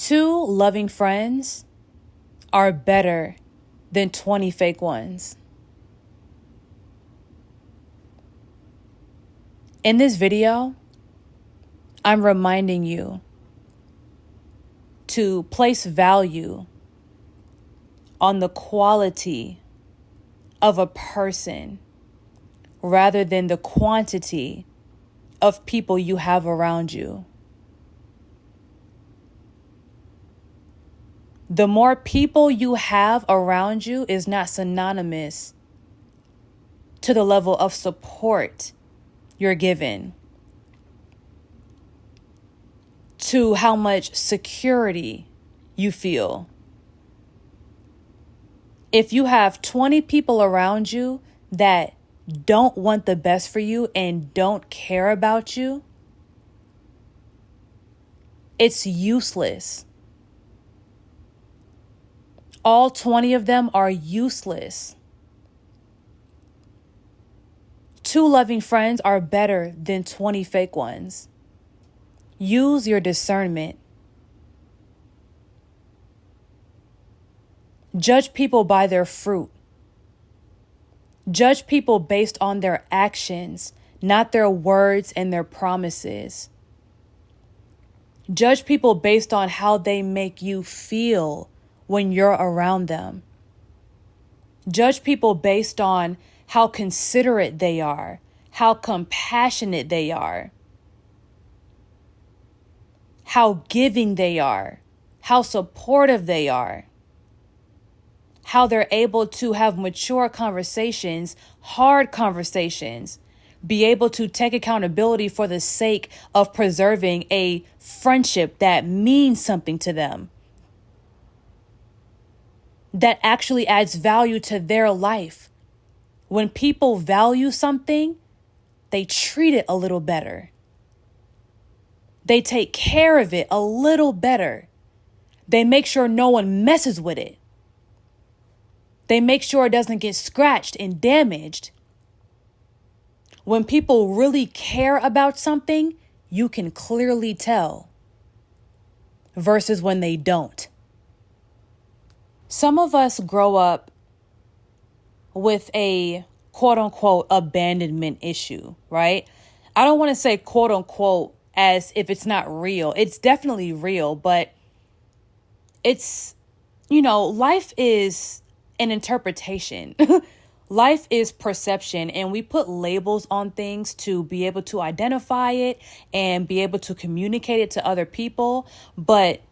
2 loving friends are better than 20 fake ones. In this video, I'm reminding you to place value on the quality of a person rather than the quantity of people you have around you. The more people you have around you is not synonymous to the level of support you're given, to how much security you feel. If you have 20 people around you that don't want the best for you and don't care about you, it's useless. All 20 of them are useless. 2 loving friends are better than 20 fake ones. Use your discernment. Judge people by their fruit. Judge people based on their actions, not their words and their promises. Judge people based on how they make you feel when you're around them. Judge people based on how considerate they are, how compassionate they are, how giving they are, how supportive they are, how they're able to have mature conversations, hard conversations, be able to take accountability for the sake of preserving a friendship that means something to them, that actually adds value to their life. When people value something, they treat it a little better. They take care of it a little better. They make sure no one messes with it. They make sure it doesn't get scratched and damaged. When people really care about something, you can clearly tell, versus when they don't. Some of us grow up with a quote unquote abandonment issue, right? I don't want to say quote unquote as if it's not real. It's definitely real, but it's, life is an interpretation. Life is perception, and we put labels on things to be able to identify it and be able to communicate it to other people. But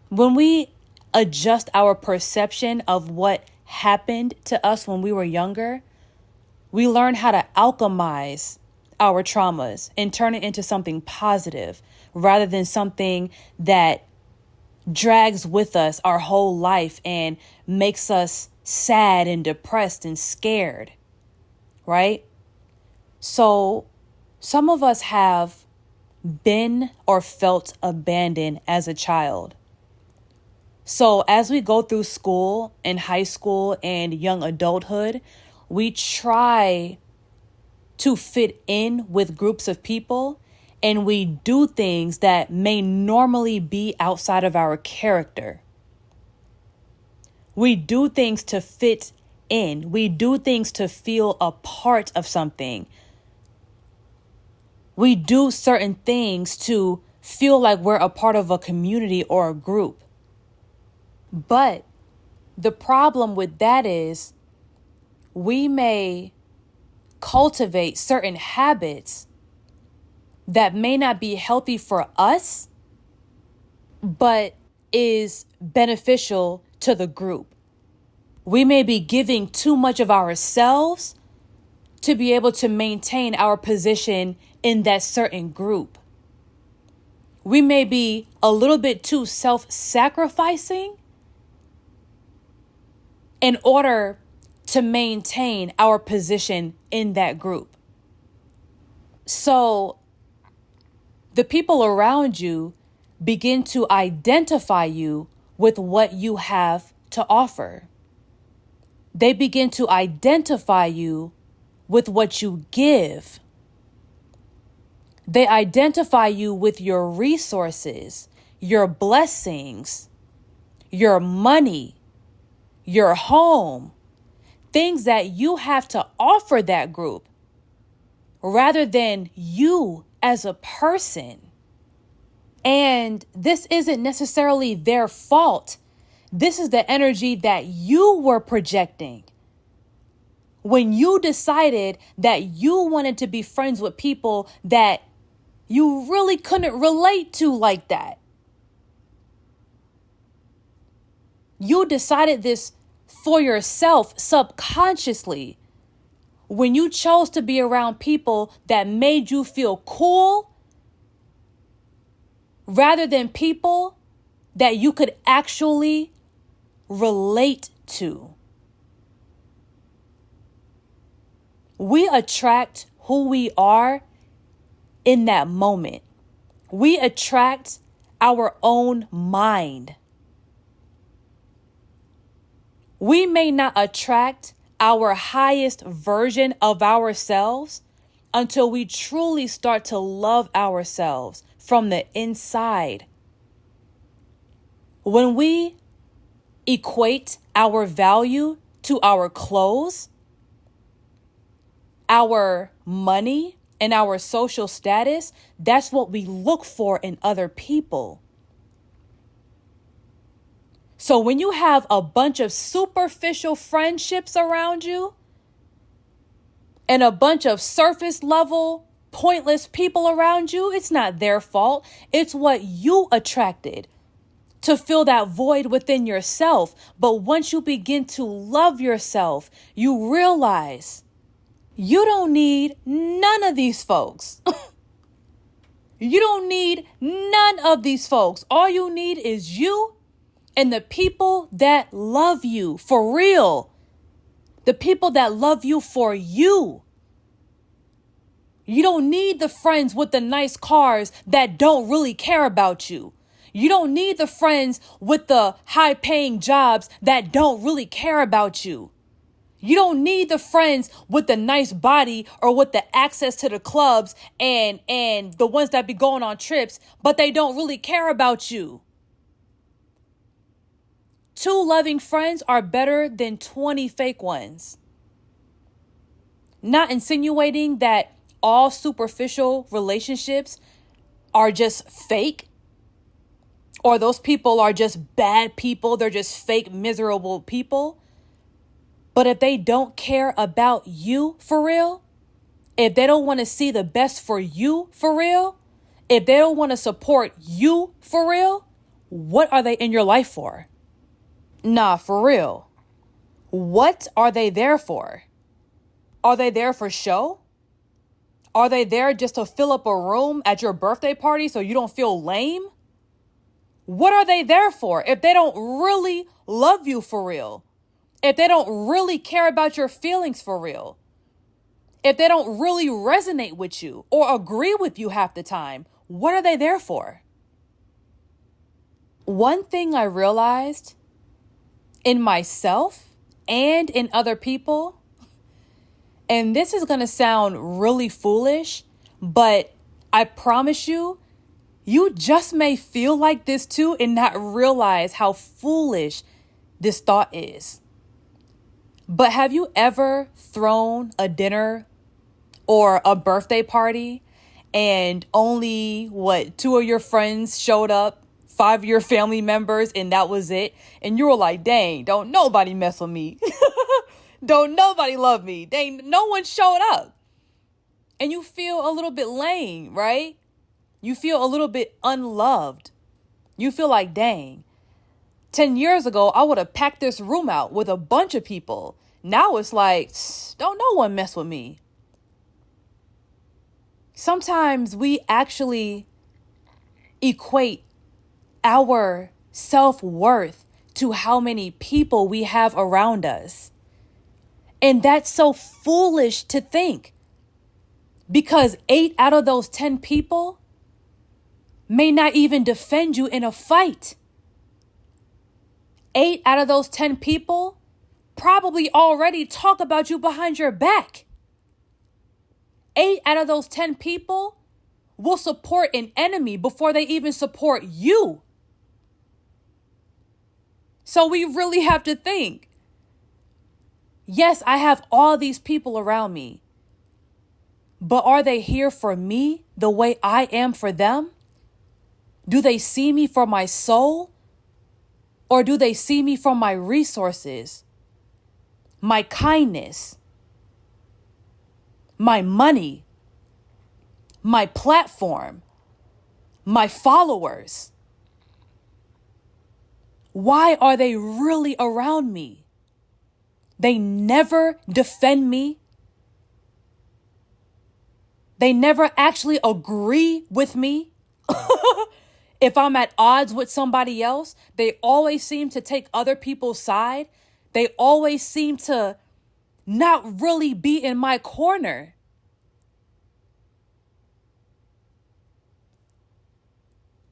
when we adjust our perception of what happened to us when we were younger, we learn how to alchemize our traumas and turn it into something positive rather than something that drags with us our whole life and makes us sad and depressed and scared, right? So some of us have been or felt abandoned as a child. So as we go through school and high school and young adulthood, we try to fit in with groups of people, and we do things that may normally be outside of our character. We do things to fit in. We do things to feel a part of something. We do certain things to feel like we're a part of a community or a group. But the problem with that is we may cultivate certain habits that may not be healthy for us, but is beneficial to the group. We may be giving too much of ourselves to be able to maintain our position in that certain group. We may be a little bit too self-sacrificing in order to maintain our position in that group. So the people around you begin to identify you with what you have to offer. They begin to identify you with what you give. They identify you with your resources, your blessings, your money, your home, things that you have to offer that group, rather than you as a person. And this isn't necessarily their fault. This is the energy that you were projecting. When you decided that you wanted to be friends with people that you really couldn't relate to like that. You decided this for yourself subconsciously when you chose to be around people that made you feel cool rather than people that you could actually relate to. We attract who we are in that moment. We attract our own mind. We may not attract our highest version of ourselves until we truly start to love ourselves from the inside. When we equate our value to our clothes, our money, and our social status, that's what we look for in other people. So when you have a bunch of superficial friendships around you and a bunch of surface level, pointless people around you, it's not their fault. It's what you attracted to fill that void within yourself. But once you begin to love yourself, you realize you don't need none of these folks. You don't need none of these folks. All you need is you and the people that love you for real. The people that love you for you. You don't need the friends with the nice cars that don't really care about you. You don't need the friends with the high-paying jobs that don't really care about you. You don't need the friends with the nice body or with the access to the clubs and the ones that be going on trips, but they don't really care about you. 2 loving friends are better than 20 fake ones. Not insinuating that all superficial relationships are just fake, or those people are just bad people. They're just fake, miserable people. But if they don't care about you for real, if they don't want to see the best for you for real, if they don't want to support you for real, what are they in your life for? Nah, for real. What are they there for? Are they there for show? Are they there just to fill up a room at your birthday party so you don't feel lame? What are they there for if they don't really love you for real? If they don't really care about your feelings for real? If they don't really resonate with you or agree with you half the time, what are they there for? One thing I realized in myself and in other people, and this is going to sound really foolish, but I promise you, you just may feel like this too and not realize how foolish this thought is. But have you ever thrown a dinner or a birthday party and only 2 of your friends showed up, 5 of your family members, and that was it? And you were like, dang, don't nobody mess with me. Don't nobody love me. Dang, no one showed up. And you feel a little bit lame, right? You feel a little bit unloved. You feel like, dang, 10 years ago, I would have packed this room out with a bunch of people. Now it's like, don't no one mess with me. Sometimes we actually equate our self-worth to how many people we have around us. And that's so foolish to think. Because 8 out of those 10 people may not even defend you in a fight. 8 out of those 10 people probably already talk about you behind your back. 8 out of those 10 people will support an enemy before they even support you. So we really have to think. Yes, I have all these people around me, but are they here for me the way I am for them? Do they see me for my soul? Or do they see me for my resources, my kindness, my money, my platform, my followers? Why are they really around me? They never defend me. They never actually agree with me. If I'm at odds with somebody else, they always seem to take other people's side. They always seem to not really be in my corner.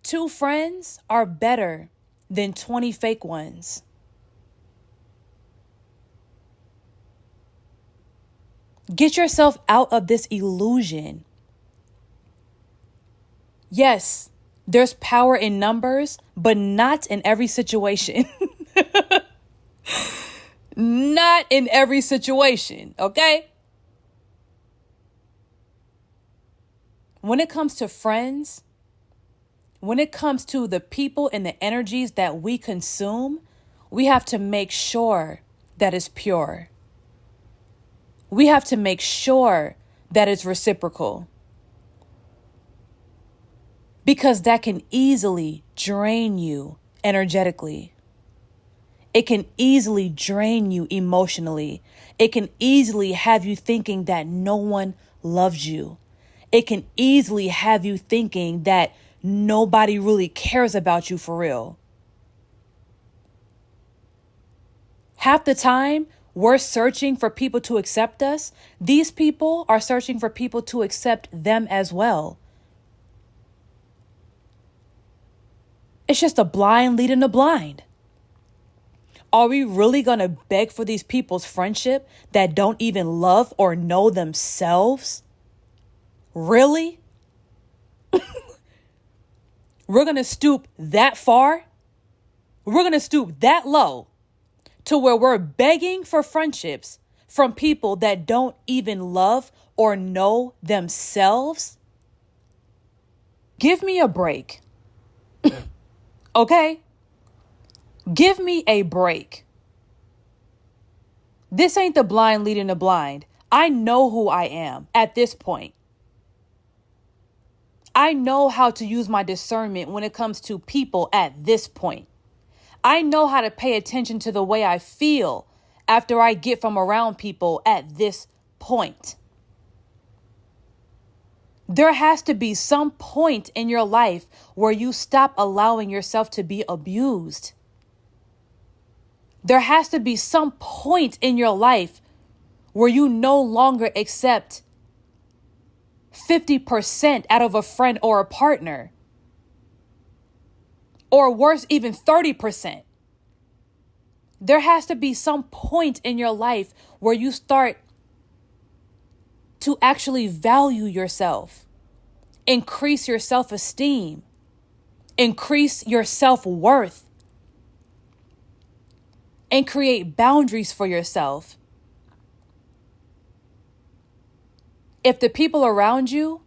Two friends are better than 20 fake ones. Get yourself out of this illusion. Yes, there's power in numbers, but not in every situation. Not in every situation, okay? When it comes to friends, when it comes to the people and the energies that we consume, we have to make sure that it's pure. We have to make sure that it's reciprocal. Because that can easily drain you energetically. It can easily drain you emotionally. It can easily have you thinking that no one loves you. It can easily have you thinking that nobody really cares about you for real. Half the time, we're searching for people to accept us. These people are searching for people to accept them as well. It's just a blind leading the blind. Are we really going to beg for these people's friendship that don't even love or know themselves? Really? We're going to stoop that far? We're going to stoop that low to where we're begging for friendships from people that don't even love or know themselves? Give me a break. Okay? Give me a break. This ain't the blind leading the blind. I know who I am at this point. I know how to use my discernment when it comes to people at this point. I know how to pay attention to the way I feel after I get from around people at this point. There has to be some point in your life where you stop allowing yourself to be abused. There has to be some point in your life where you no longer accept 50% out of a friend or a partner. Or worse, even 30%. There has to be some point in your life where you start to actually value yourself, increase your self-esteem, increase your self-worth, and create boundaries for yourself. If the people around you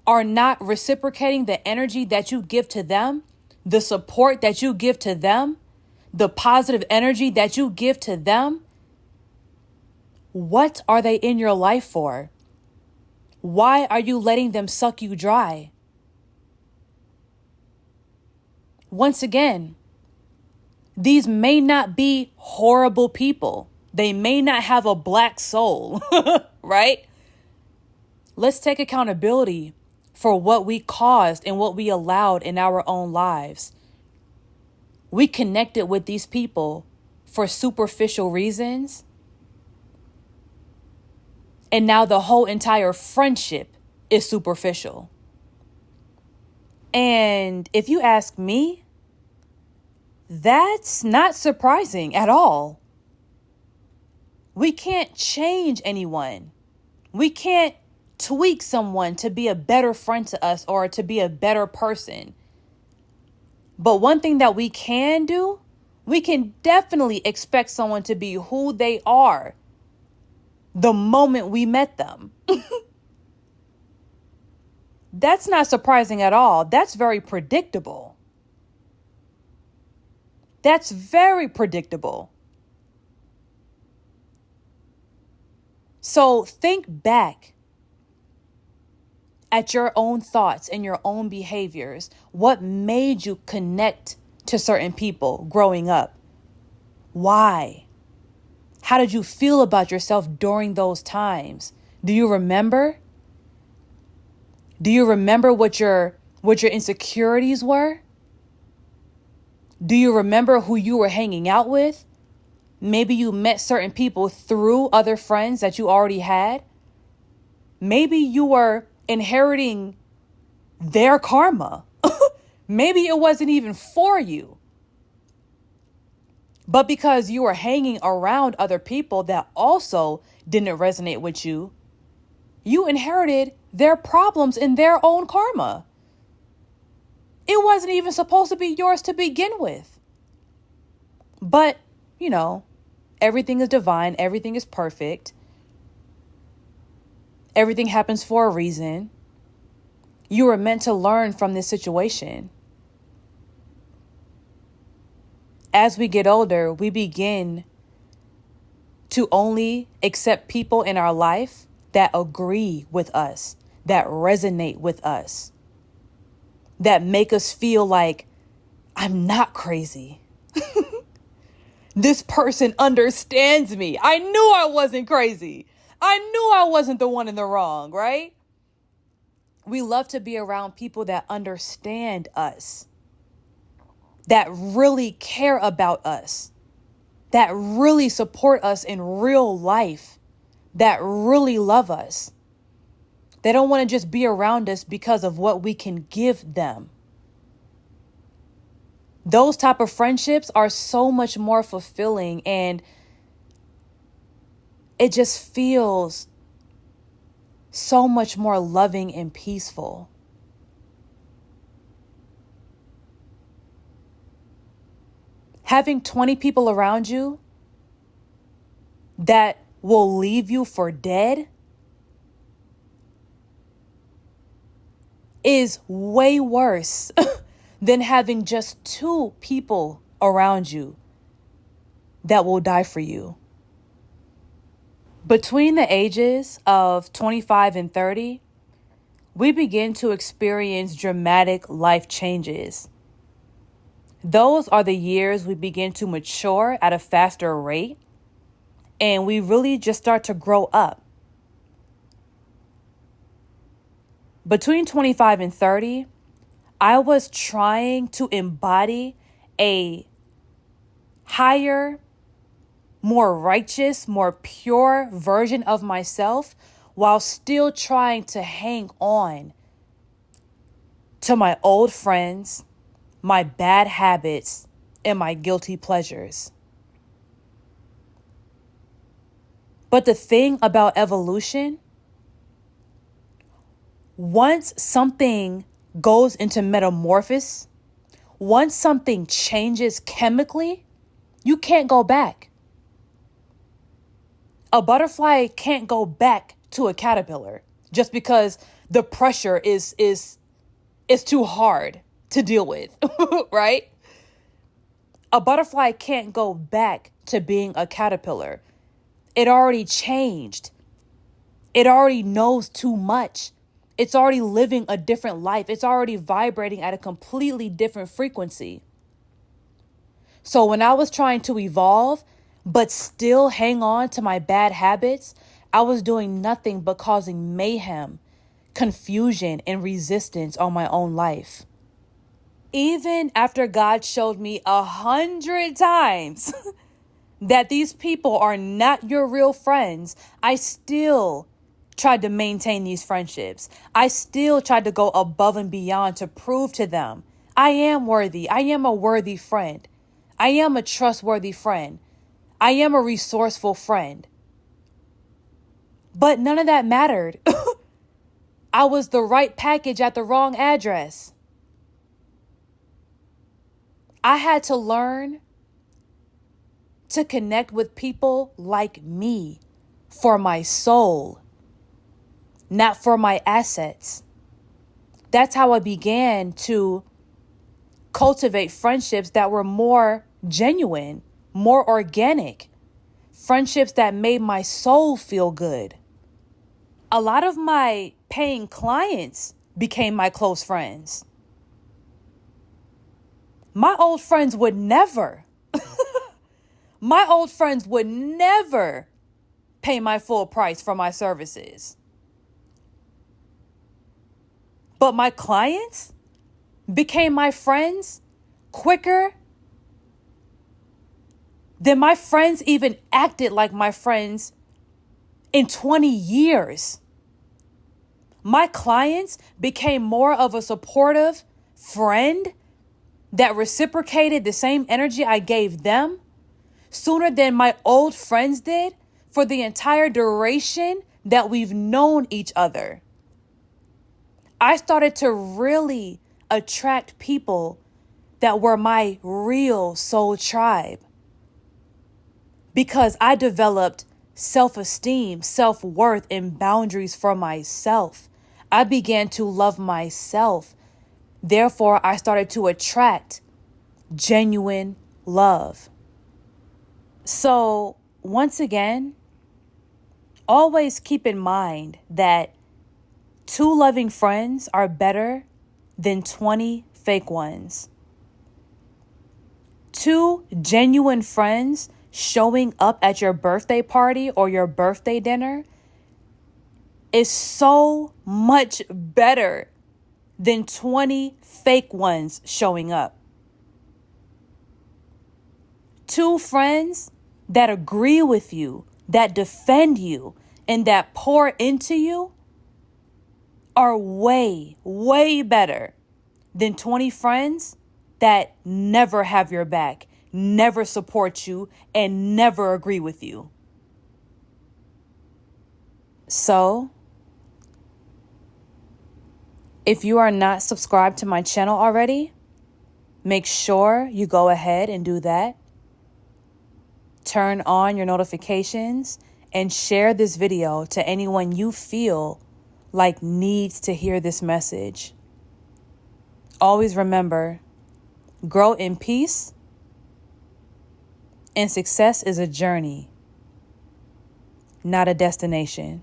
are not reciprocating the energy that you give to them, the support that you give to them, the positive energy that you give to them, what are they in your life for? Why are you letting them suck you dry? Once again, these may not be horrible people. They may not have a black soul, right? Let's take accountability for what we caused and what we allowed in our own lives. We connected with these people for superficial reasons. And now the whole entire friendship is superficial. And if you ask me, that's not surprising at all. We can't change anyone. We can't tweak someone to be a better friend to us or to be a better person. But one thing that we can do, We can definitely expect someone to be who they are the moment we met them. That's not surprising at all. That's very predictable. That's very predictable. So think back at your own thoughts and your own behaviors. What made you connect to certain people growing up? Why? How did you feel about yourself during those times? Do you remember? Do you remember what your insecurities were? Do you remember who you were hanging out with? Maybe you met certain people through other friends that you already had. Maybe you were inheriting their karma. Maybe it wasn't even for you. But because you were hanging around other people that also didn't resonate with you, you inherited their problems and their own karma. It wasn't even supposed to be yours to begin with. But, everything is divine. Everything is perfect. Everything happens for a reason. You were meant to learn from this situation. As we get older, we begin to only accept people in our life that agree with us, that resonate with us, that make us feel like I'm not crazy. This person understands me. I knew I wasn't crazy. I knew I wasn't the one in the wrong, right? We love to be around people that understand us, that really care about us, that really support us in real life, that really love us. They don't want to just be around us because of what we can give them. Those type of friendships are so much more fulfilling, and it just feels so much more loving and peaceful. Having 20 people around you that will leave you for dead is way worse than having just 2 people around you that will die for you. Between the ages of 25 and 30, we begin to experience dramatic life changes. Those are the years we begin to mature at a faster rate, and we really just start to grow up. Between 25 and 30, I was trying to embody a higher, more righteous, more pure version of myself while still trying to hang on to my old friends, my bad habits, and my guilty pleasures. But the thing about evolution, once something goes into metamorphosis, once something changes chemically, you can't go back. A butterfly can't go back to a caterpillar just because the pressure is too hard to deal with, right? A butterfly can't go back to being a caterpillar. It already changed. It already knows too much. It's already living a different life. It's already vibrating at a completely different frequency. So when I was trying to evolve, but still hang on to my bad habits, I was doing nothing but causing mayhem, confusion, and resistance on my own life. Even after God showed me 100 times that these people are not your real friends, I still tried to maintain these friendships. I still tried to go above and beyond to prove to them I am worthy. I am a worthy friend. I am a trustworthy friend. I am a resourceful friend. But none of that mattered. I was the right package at the wrong address. I had to learn to connect with people like me for my soul, not for my assets. That's how I began to cultivate friendships that were more genuine, more organic, friendships that made my soul feel good. A lot of my paying clients became my close friends. My old friends would never pay my full price for my services. But my clients became my friends quicker than my friends even acted like my friends in 20 years. My clients became more of a supportive friend that reciprocated the same energy I gave them sooner than my old friends did for the entire duration that we've known each other. I started to really attract people that were my real soul tribe because I developed self-esteem, self-worth, and boundaries for myself. I began to love myself. Therefore, I started to attract genuine love. So, once again, always keep in mind that 2 loving friends are better than 20 fake ones. 2 genuine friends showing up at your birthday party or your birthday dinner is so much better than 20 fake ones showing up. 2 friends that agree with you, that defend you, and that pour into you are way, way better than 20 friends that never have your back, never support you, and never agree with you. So, if you are not subscribed to my channel already, make sure you go ahead and do that. Turn on your notifications and share this video to anyone you feel like needs to hear this message. Always remember, grow in peace, and success is a journey, not a destination.